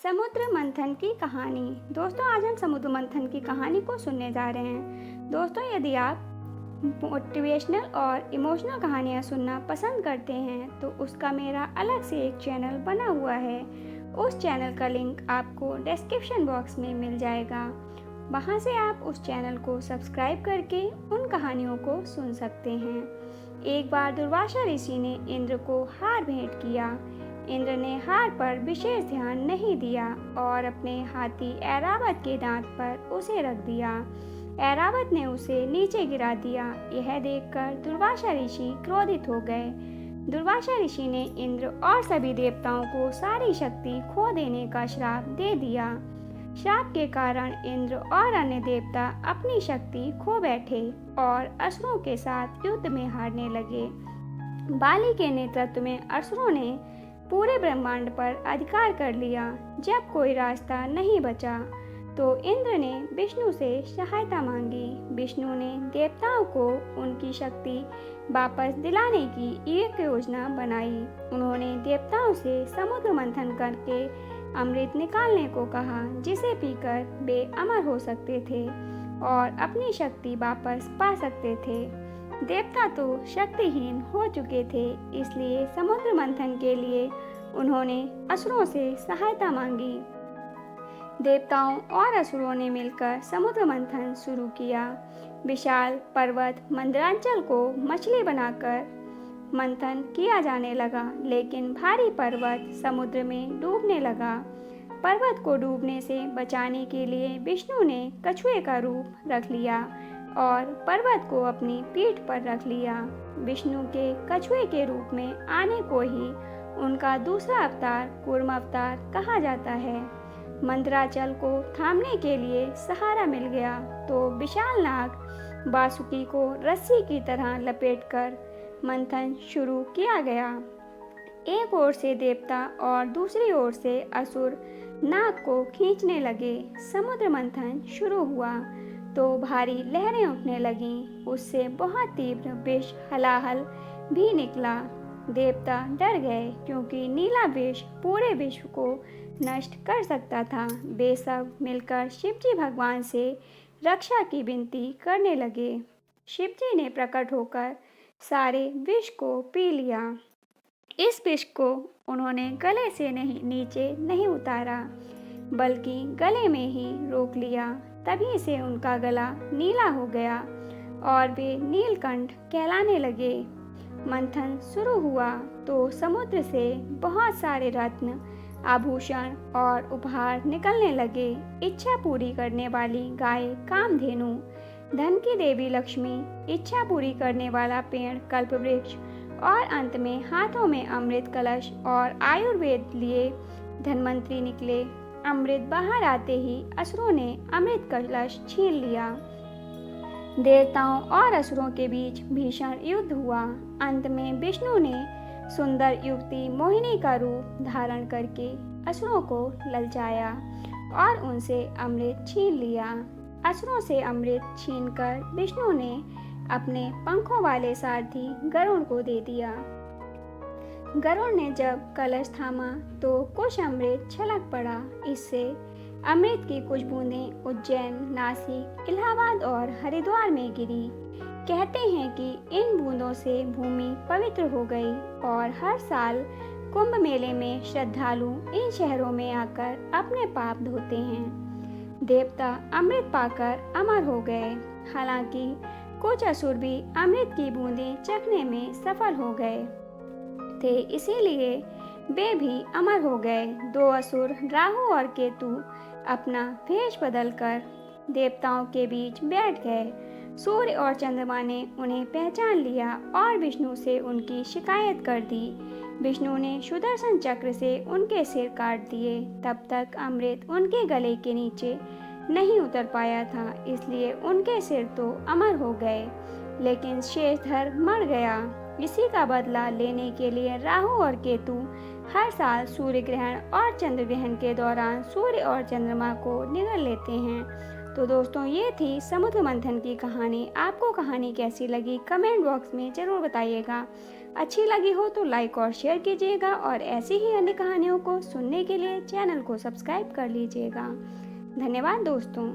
समुद्र मंथन की कहानी। दोस्तों, आज हम समुद्र मंथन की कहानी को सुनने जा रहे हैं। दोस्तों, यदि आप मोटिवेशनल और इमोशनल कहानियाँ सुनना पसंद करते हैं तो उसका मेरा अलग से एक चैनल बना हुआ है। उस चैनल का लिंक आपको डिस्क्रिप्शन बॉक्स में मिल जाएगा। वहाँ से आप उस चैनल को सब्सक्राइब करके उन कहानियों को सुन सकते हैं। एक बार दुर्वासा ऋषि ने इंद्र को हार भेंट किया। इंद्र ने हार पर विशेष ध्यान नहीं दिया और अपने हाथी ऐरावत के दांत पर उसे रख दिया। ऐरावत ने उसे नीचे गिरा दिया। यह देखकर दुर्वासा ऋषि क्रोधित हो गए। दुर्वासा ऋषि ने इंद्र और सभी देवताओं को सारी शक्ति खो देने का श्राप दे दिया। श्राप के कारण इंद्र और अन्य देवता अपनी शक्ति खो बैठे और असुरों के साथ युद्ध में हारने लगे। बाली के नेतृत्व में असुरों ने पूरे ब्रह्मांड पर अधिकार कर लिया। जब कोई रास्ता नहीं बचा तो इंद्र ने विष्णु से सहायता मांगी। विष्णु ने देवताओं को उनकी शक्ति वापस दिलाने की एक योजना बनाई। उन्होंने देवताओं से समुद्र मंथन करके अमृत निकालने को कहा, जिसे पीकर वे अमर हो सकते थे और अपनी शक्ति वापस पा सकते थे। देवता तो शक्तिहीन हो चुके थे, इसलिए समुद्र मंथन के लिए उन्होंने असुरों से सहायता मांगी। देवताओं और असुरों ने मिलकर समुद्र मंथन शुरू किया। विशाल पर्वत मंदरांचल को मछली बनाकर मंथन किया जाने लगा, लेकिन भारी पर्वत समुद्र में डूबने लगा। पर्वत को डूबने से बचाने के लिए विष्णु ने कछुए का रूप रख लिया और पर्वत को अपनी पीठ पर रख लिया। विष्णु के कछुए के रूप में आने को ही उनका दूसरा अवतार कूर्म अवतार कहा जाता है। मंदराचल को थामने के लिए सहारा मिल गया तो विशाल नाग बासुकी को रस्सी की तरह लपेटकर मंथन शुरू किया गया। एक ओर से देवता और दूसरी ओर से असुर नाग को खींचने लगे। समुद्र मंथन शुरू हुआ तो भारी लहरें उठने लगीं। उससे बहुत तीव्र विष हलाहल भी निकला। देवता डर गए क्योंकि नीला विष पूरे विश्व को नष्ट कर सकता था। वे सब मिलकर शिवजी भगवान से रक्षा की विनती करने लगे। शिवजी ने प्रकट होकर सारे विष को पी लिया। इस विष को उन्होंने गले से नीचे नहीं उतारा, बल्कि गले में ही रोक लिया। तभी से उनका गला नीला हो गया और वे नीलकंठ कहलाने लगे। मंथन शुरू हुआ तो समुद्र से बहुत सारे रत्न, आभूषण और उपहार निकलने लगे। इच्छा पूरी करने वाली गाय कामधेनु, धन की देवी लक्ष्मी, इच्छा पूरी करने वाला पेड़ कल्पवृक्ष और अंत में हाथों में अमृत कलश और आयुर्वेद लिए धनवंतरी निकले। अमृत बाहर आते ही असुरों ने अमृत कलश छीन लिया। देवताओं और असुरों के बीच भीषण युद्ध हुआ। अंत में विष्णु ने सुंदर युवती मोहिनी का रूप धारण करके असुरों को ललचाया और उनसे अमृत छीन लिया। असुरों से अमृत छीनकर विष्णु ने अपने पंखों वाले सारथी गरुड़ को दे दिया। गरुड़ ने जब कलश थामा तो कुछ अमृत छलक पड़ा। इससे अमृत की कुछ बूंदें उज्जैन, नासिक, इलाहाबाद और हरिद्वार में गिरी। कहते हैं कि इन बूंदों से भूमि पवित्र हो गई और हर साल कुंभ मेले में श्रद्धालु इन शहरों में आकर अपने पाप धोते हैं। देवता अमृत पाकर अमर हो गए। हालांकि कुछ असुर भी अमृत की बूंदें चखने में सफल हो गए थे, इसीलिए वे भी अमर हो गए। दो असुर राहु और केतु अपना भेष बदलकर देवताओं के बीच बैठ गए। सूर्य और चंद्रमा ने उन्हें पहचान लिया और विष्णु से उनकी शिकायत कर दी। विष्णु ने सुदर्शन चक्र से उनके सिर काट दिए। तब तक अमृत उनके गले के नीचे नहीं उतर पाया था, इसलिए उनके सिर तो अमर हो गए, लेकिन शेषधर मर गया। इसी का बदला लेने के लिए राहु और केतु हर साल सूर्य ग्रहण और चंद्र ग्रहण के दौरान सूर्य और चंद्रमा को निगल लेते हैं। तो दोस्तों, ये थी समुद्र मंथन की कहानी। आपको कहानी कैसी लगी कमेंट बॉक्स में ज़रूर बताइएगा। अच्छी लगी हो तो लाइक और शेयर कीजिएगा और ऐसी ही अन्य कहानियों को सुनने के लिए चैनल को सब्सक्राइब कर लीजिएगा। धन्यवाद दोस्तों।